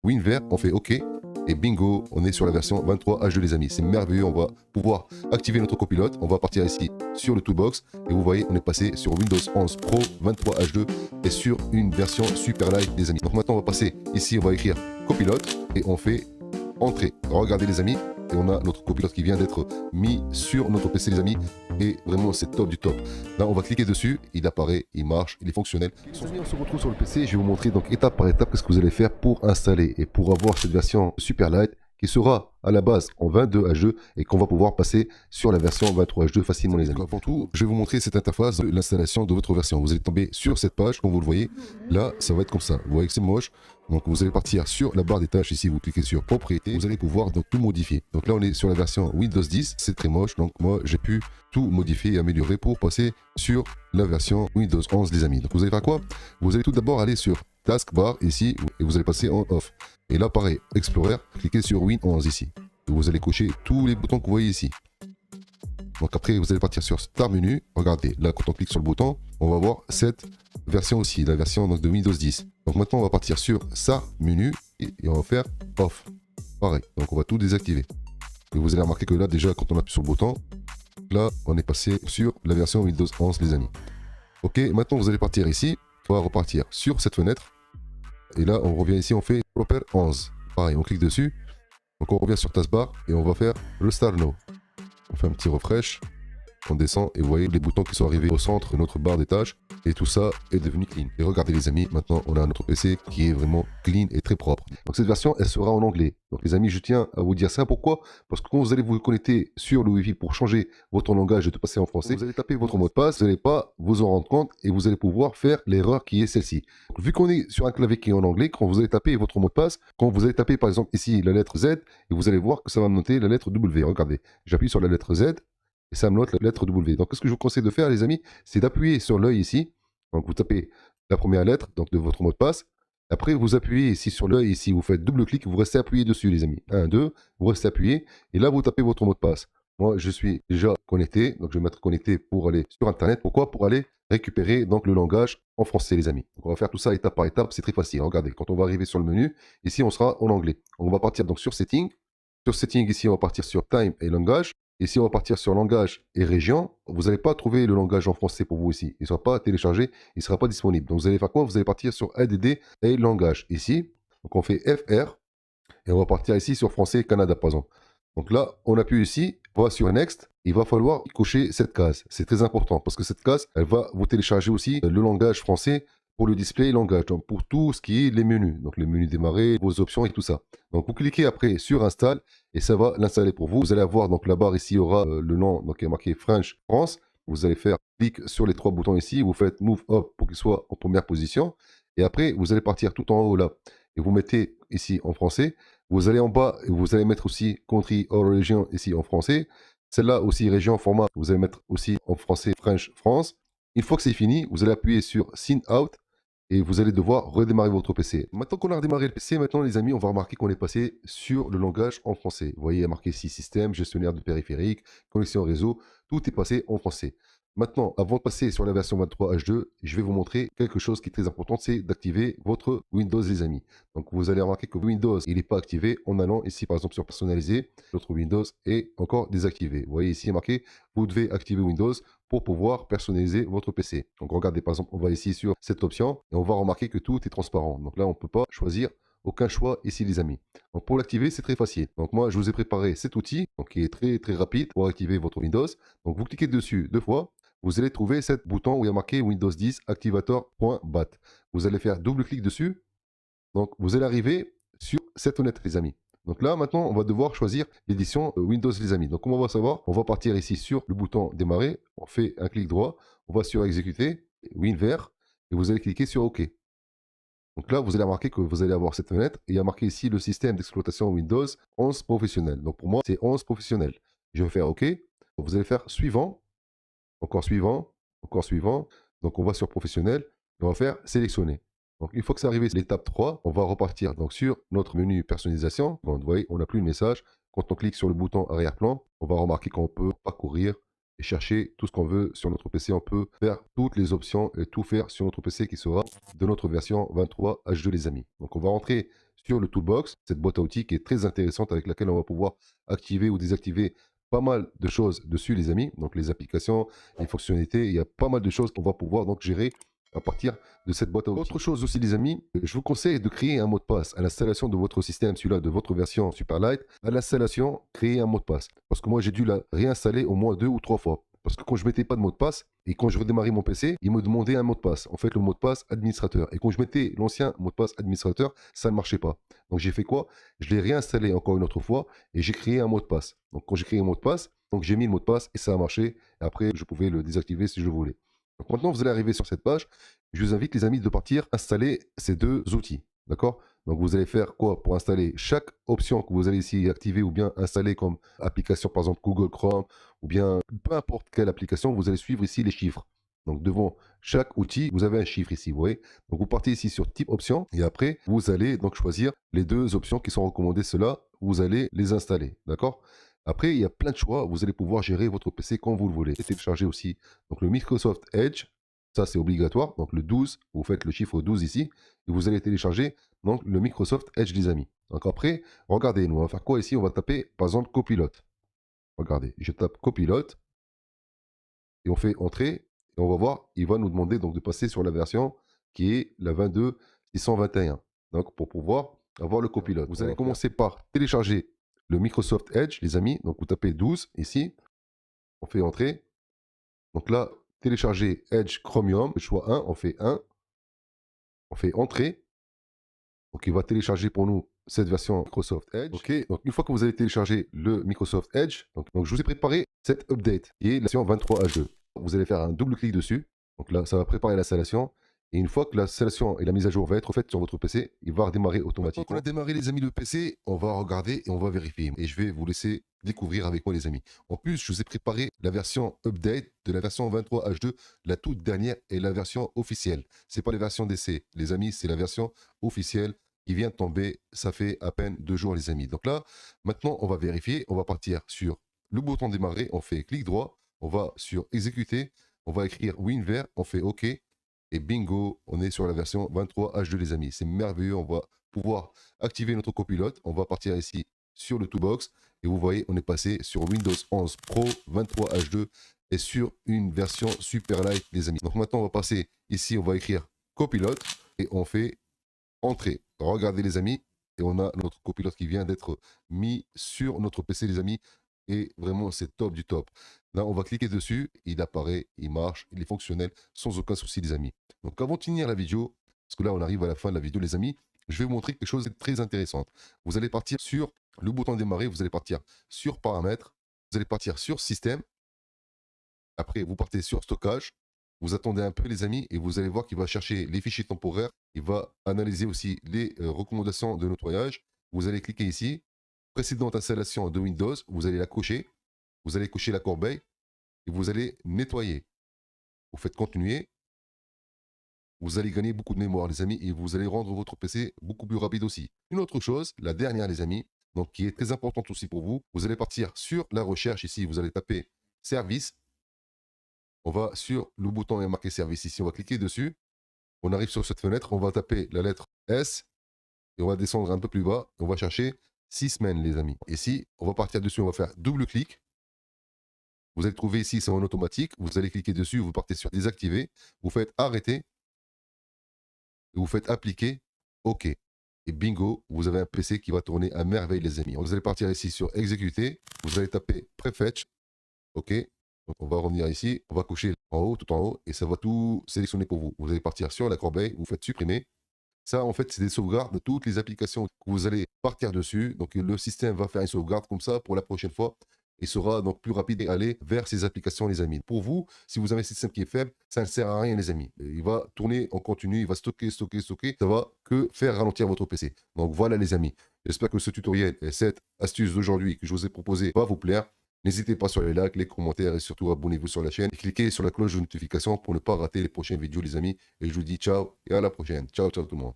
WinVer, on fait OK. Et bingo, on est sur la version 23H2 les amis. C'est merveilleux, on va pouvoir activer notre copilote. On va partir ici sur le toolbox. Et vous voyez, on est passé sur Windows 11 Pro 23H2 et sur une version super light les amis. Donc maintenant, on va passer ici, on va écrire copilote et on fait entrée. Regardez les amis, et on a notre copilote qui vient d'être mis sur notre PC les amis. Et vraiment, c'est top du top. Là, on va cliquer dessus, il apparaît, il marche, il est fonctionnel. Les amis, on se retrouve sur le PC. Je vais vous montrer donc étape par étape qu'est-ce que vous allez faire pour installer et pour avoir cette version super light qui sera à la base en 22H2 et qu'on va pouvoir passer sur la version 23H2 facilement les amis. Avant tout, je vais vous montrer cette interface de l'installation de votre version. Vous allez tomber sur cette page, comme vous le voyez. Là, ça va être comme ça. Vous voyez que c'est moche. Donc vous allez partir sur la barre des tâches ici, vous cliquez sur propriété, vous allez pouvoir donc tout modifier. Donc là on est sur la version Windows 10, c'est très moche, donc moi j'ai pu tout modifier et améliorer pour passer sur la version Windows 11 les amis. Donc vous allez faire quoi? Vous allez tout d'abord aller sur Taskbar ici et vous allez passer en off. Et là pareil, Explorer, cliquez sur Win 11 ici. Et vous allez cocher tous les boutons que vous voyez ici. Donc après, vous allez partir sur Start Menu. Regardez, là, quand on clique sur le bouton, on va voir cette version aussi, la version donc, de Windows 10. Donc maintenant, on va partir sur Start Menu et on va faire Off. Pareil, donc on va tout désactiver. Et vous allez remarquer que là, déjà, quand on appuie sur le bouton, là, on est passé sur la version Windows 11, les amis. Ok, maintenant, vous allez partir ici. On va repartir sur cette fenêtre. Et là, on revient ici, on fait Proper 11. Pareil, on clique dessus. Donc on revient sur Taskbar et on va faire Restart Now. On fait un petit refresh, on descend et vous voyez les boutons qui sont arrivés au centre de notre barre des tâches et tout ça est devenu clean. Et regardez les amis, maintenant on a notre PC qui est vraiment clean et très propre. Donc cette version elle sera en anglais. Donc les amis, je tiens à vous dire ça. Pourquoi? Parce que quand vous allez vous connecter sur le Wi-Fi pour changer votre langage et de passer en français, vous allez taper votre mot de passe, vous n'allez pas vous en rendre compte et vous allez pouvoir faire l'erreur qui est celle-ci. Vu qu'on est sur un clavier qui est en anglais, quand vous allez taper votre mot de passe, quand vous allez taper par exemple ici la lettre Z, et vous allez voir que ça va me noter la lettre W. Regardez, j'appuie sur la lettre Z et ça me note la lettre W. Donc, ce que je vous conseille de faire, les amis, c'est d'appuyer sur l'œil ici. Donc, vous tapez la première lettre donc de votre mot de passe. Après, vous appuyez ici sur l'œil, ici, vous faites double-clic, vous restez appuyé dessus, les amis. 1, 2, vous restez appuyé, et là, vous tapez votre mot de passe. Moi, je suis déjà connecté, donc je vais mettre connecté pour aller sur Internet. Pourquoi? Pour aller récupérer donc le langage en français, les amis. Donc, on va faire tout ça étape par étape, c'est très facile. Regardez, quand on va arriver sur le menu, ici, on sera en anglais. On va partir donc sur Settings. Sur Settings, ici, on va partir sur Time et Langage. Ici, on va partir sur langage et région. Vous n'allez pas trouver le langage en français pour vous ici. Il ne sera pas téléchargé, il ne sera pas disponible. Donc, vous allez faire quoi? Vous allez partir sur ADD et langage ici. Donc, on fait FR et on va partir ici sur français Canada, par exemple. Donc là, on appuie ici, on va sur Next. Il va falloir cocher cette case. C'est très important parce que cette case, elle va vous télécharger aussi le langage français pour le display langage, donc pour tout ce qui est les menus, donc les menus démarrer, vos options et tout ça. Donc vous cliquez après sur Install et ça va l'installer pour vous. Vous allez avoir donc la barre ici, il y aura le nom, donc il y a marqué French France. Vous allez faire clic sur les trois boutons ici, vous faites Move Up pour qu'il soit en première position. Et après, vous allez partir tout en haut là et vous mettez ici en français. Vous allez en bas et vous allez mettre aussi Country or Region ici en français. Celle-là aussi, région, format, vous allez mettre aussi en français French France. Une fois que c'est fini, vous allez appuyer sur Sign Out et vous allez devoir redémarrer votre PC. Maintenant qu'on a redémarré le PC, maintenant les amis, on va remarquer qu'on est passé sur le langage en français. Vous voyez, il y a marqué ici système, gestionnaire de périphérique, connexion réseau, tout est passé en français. Maintenant, avant de passer sur la version 23H2, je vais vous montrer quelque chose qui est très important, c'est d'activer votre Windows les amis. Donc vous allez remarquer que Windows, il n'est pas activé en allant ici par exemple sur personnaliser, notre Windows est encore désactivé. Vous voyez ici, il est marqué, vous devez activer Windows pour pouvoir personnaliser votre PC. Donc regardez par exemple, on va ici sur cette option et on va remarquer que tout est transparent. Donc là, on ne peut pas choisir aucun choix ici les amis. Donc pour l'activer, c'est très facile. Donc moi, je vous ai préparé cet outil donc, qui est très rapide pour activer votre Windows. Donc vous cliquez dessus deux fois. Vous allez trouver ce bouton où il y a marqué Windows 10 Activator.bat. Vous allez faire double clic dessus. Donc vous allez arriver sur cette fenêtre les amis. Donc là, maintenant, on va devoir choisir l'édition Windows, les amis. Donc, comment on va savoir? On va partir ici sur le bouton démarrer. On fait un clic droit. On va sur exécuter, WinVer, et vous allez cliquer sur OK. Donc là, vous allez remarquer que vous allez avoir cette fenêtre. Et il y a marqué ici le système d'exploitation Windows 11 professionnel. Donc, pour moi, c'est 11 professionnel. Je vais faire OK. Vous allez faire suivant, encore suivant, encore suivant. Donc, on va sur professionnel et on va faire sélectionner. Donc, une fois que c'est arrivé à l'étape 3, on va repartir donc, sur notre menu personnalisation. Bon, vous voyez, on n'a plus le message. Quand on clique sur le bouton arrière-plan, on va remarquer qu'on peut parcourir et chercher tout ce qu'on veut sur notre PC. On peut faire toutes les options et tout faire sur notre PC qui sera de notre version 23H2 les amis. Donc, on va rentrer sur le Toolbox, cette boîte à outils qui est très intéressante avec laquelle on va pouvoir activer ou désactiver pas mal de choses dessus, les amis. Donc les applications, les fonctionnalités, il y a pas mal de choses qu'on va pouvoir donc gérer à partir de cette boîte à outils. Autre chose aussi, les amis, je vous conseille de créer un mot de passe à l'installation de votre système, celui-là de votre version Superlight. À l'installation, créer un mot de passe. Parce que moi, j'ai dû la réinstaller au moins 2 ou 3 fois. Parce que quand je mettais pas de mot de passe, et quand je redémarrais mon PC, il me demandait un mot de passe. En fait, le mot de passe administrateur. Et quand je mettais l'ancien mot de passe administrateur, ça ne marchait pas. Donc j'ai fait quoi? Je l'ai réinstallé encore une autre fois et j'ai créé un mot de passe. Donc quand j'ai créé un mot de passe, donc j'ai mis le mot de passe et ça a marché. Et après, je pouvais le désactiver si je voulais. Donc maintenant, vous allez arriver sur cette page. Je vous invite, les amis, de partir installer ces deux outils. D'accord? Donc vous allez faire quoi pour installer chaque option que vous allez ici activer ou bien installer comme application, par exemple Google Chrome, ou bien peu importe quelle application, vous allez suivre ici les chiffres. Donc devant chaque outil, vous avez un chiffre ici, vous voyez. Donc vous partez ici sur type option et après, vous allez donc choisir les deux options qui sont recommandées. Cela, vous allez les installer. D'accord? Après, il y a plein de choix. Vous allez pouvoir gérer votre PC comme vous le voulez. Et télécharger aussi donc, le Microsoft Edge. Ça, c'est obligatoire. Donc le 12, vous faites le chiffre 12 ici. Et vous allez télécharger donc, le Microsoft Edge, les amis. Donc après, regardez, nous, on va faire quoi ici? On va taper, par exemple, copilote. Regardez, je tape copilote et on fait entrer. Et on va voir, il va nous demander donc de passer sur la version qui est la 22.621. Donc pour pouvoir avoir le copilote. Vous allez commencer par télécharger le Microsoft Edge, les amis. Donc vous tapez 12 ici. On fait entrer. Donc là, télécharger Edge Chromium, le choix 1, on fait 1. On fait entrer. Donc il va télécharger pour nous cette version Microsoft Edge. Ok, donc une fois que vous avez téléchargé le Microsoft Edge, donc je vous ai préparé cette update qui est la version 23H2. Vous allez faire un double clic dessus. Donc là, ça va préparer l'installation. Et une fois que l'installation et la mise à jour va être faite sur votre PC, il va redémarrer automatiquement. Quand on a démarré, les amis, le PC, on va regarder et on va vérifier. Et je vais vous laisser découvrir avec moi, les amis. En plus, je vous ai préparé la version update de la version 23H2, la toute dernière et la version officielle. C'est pas la version d'essai, les amis, c'est la version officielle qui vient de tomber. Ça fait à peine 2 jours, les amis. Donc là, maintenant, on va vérifier. On va partir sur le bouton démarrer. On fait clic droit. On va sur exécuter. On va écrire WinVer. On fait OK. Et bingo, on est sur la version 23H2, les amis. C'est merveilleux. On va pouvoir activer notre copilote. On va partir ici sur le Toolbox. Et vous voyez, on est passé sur Windows 11 Pro 23H2 et sur une version super light, les amis. Donc maintenant, on va passer ici. On va écrire copilote et on fait entrer. Regardez, les amis. Et on a notre copilote qui vient d'être mis sur notre PC, les amis. Et vraiment, c'est top du top. Là, on va cliquer dessus. Il apparaît, il marche, il est fonctionnel sans aucun souci, les amis. Donc, avant de finir la vidéo, parce que là, on arrive à la fin de la vidéo, les amis, je vais vous montrer quelque chose de très intéressant. Vous allez partir sur le bouton démarrer, vous allez partir sur paramètres, vous allez partir sur système. Après, vous partez sur stockage. Vous attendez un peu, les amis, et vous allez voir qu'il va chercher les fichiers temporaires. Il va analyser aussi les recommandations de nettoyage. Vous allez cliquer ici. Précédente installation de Windows, vous allez la cocher. Vous allez cocher la corbeille et vous allez nettoyer. Vous faites continuer. Vous allez gagner beaucoup de mémoire, les amis, et vous allez rendre votre PC beaucoup plus rapide aussi. Une autre chose, la dernière, les amis, donc qui est très importante aussi pour vous, vous allez partir sur la recherche ici. Vous allez taper service. On va sur le bouton marqué service ici. On va cliquer dessus. On arrive sur cette fenêtre. On va taper la lettre S et on va descendre un peu plus bas. On va chercher 6 semaines, les amis. Ici, on va partir dessus. On va faire double clic. Vous allez trouver ici, c'est en automatique. Vous allez cliquer dessus. Vous partez sur désactiver. Vous faites arrêter. Et vous faites appliquer. OK. Et bingo, vous avez un PC qui va tourner à merveille, les amis. Vous allez partir ici sur exécuter. Vous allez taper prefetch. OK. Donc, on va revenir ici, on va cocher en haut, tout en haut, et ça va tout sélectionner pour vous. Vous allez partir sur la corbeille, vous faites supprimer. Ça, en fait, c'est des sauvegardes de toutes les applications que vous allez partir dessus. Donc, le système va faire une sauvegarde comme ça pour la prochaine fois. Il sera donc plus rapide et aller vers ces applications, les amis. Pour vous, si vous avez un système qui est faible, ça ne sert à rien, les amis. Il va tourner en continu, il va stocker. Ça va que faire ralentir votre PC. Donc, voilà, les amis. J'espère que ce tutoriel et cette astuce d'aujourd'hui que je vous ai proposée va vous plaire. N'hésitez pas sur les likes, les commentaires et surtout abonnez-vous sur la chaîne. Et cliquez sur la cloche de notification pour ne pas rater les prochaines vidéos, les amis. Et je vous dis ciao et à la prochaine. Ciao, ciao tout le monde.